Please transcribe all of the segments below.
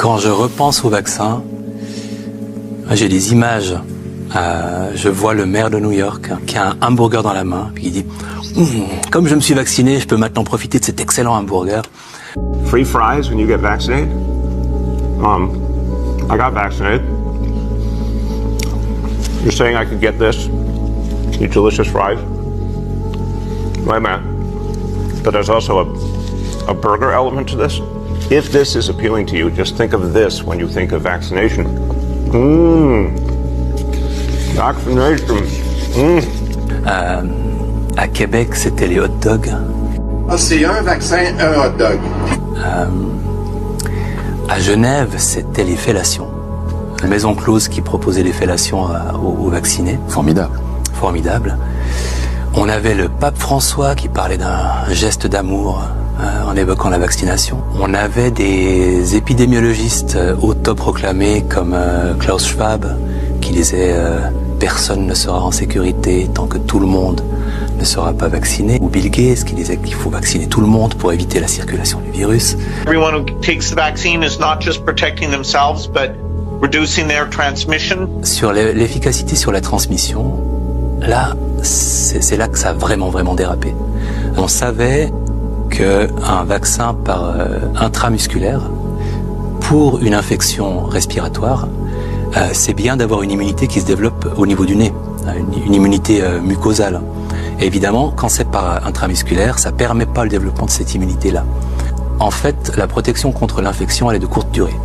Quand je repense au vaccin, j'ai des images. Je vois le maire de New York qui a un hamburger dans la main, puis il dit comme je me suis vacciné, je peux maintenant profiter de cet excellent hamburger. Free fries when you get vaccinated? I got vaccinated. You're saying I could get this? These delicious fries? Wait a minute. But there's also a burger element to this? If this is appealing to you, just think of this when you think of vaccination. Vaccination. À Québec, c'était les hot dogs. Ah, c'est un vaccin, un hot dog. À Genève, c'était les fellations. La maison close qui proposait les fellations aux vaccinés. Formidable. Formidable. On avait le pape François qui parlait d'un geste d'amour en évoquant la vaccination. On avait des épidémiologistes autoproclamés comme Klaus Schwab qui disait personne ne sera en sécurité tant que tout le monde ne sera pas vacciné. Ou Bill Gates qui disait qu'il faut vacciner tout le monde pour éviter la circulation du virus. Everyone who takes the vaccine is not just protecting themselves, but reducing their transmission. Sur l'efficacité sur la transmission, là, c'est là que ça a vraiment dérapé. On savait qu'un vaccin par intramusculaire, pour une infection respiratoire, c'est bien d'avoir une immunité qui se développe au niveau du nez, une immunité mucosale. Et évidemment, quand c'est par intramusculaire, ça ne permet pas le développement de cette immunité-là. En fait, la protection contre l'infection, elle est de courte durée.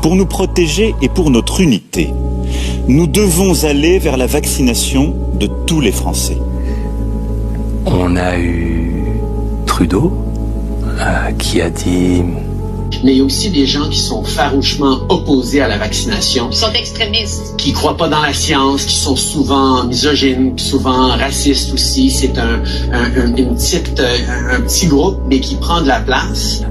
Pour nous protéger et pour notre unité, nous devons aller vers la vaccination de tous les Français. On a eu Trudeau qui a dit... Mais il y a aussi des gens qui sont farouchement opposés à la vaccination. Ils sont extrémistes. Qui croient pas dans la science, qui sont souvent misogynes, souvent racistes aussi. C'est un petit groupe, mais qui prend de la place.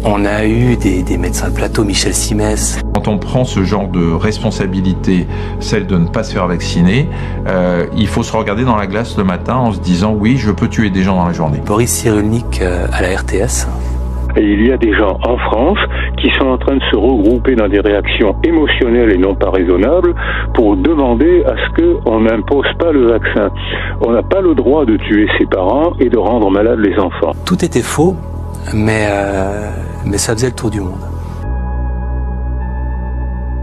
On a eu des médecins de plateau, Michel Simès. Quand on prend ce genre de responsabilité, celle de ne pas se faire vacciner, il faut se regarder dans la glace le matin en se disant oui, je peux tuer des gens dans la journée. Boris Cyrulnik à la RTS. Et il y a des gens en France qui sont en train de se regrouper dans des réactions émotionnelles et non pas raisonnables pour demander à ce qu'on n'impose pas le vaccin. On n'a pas le droit de tuer ses parents et de rendre malades les enfants. Tout était faux, mais ça faisait le tour du monde.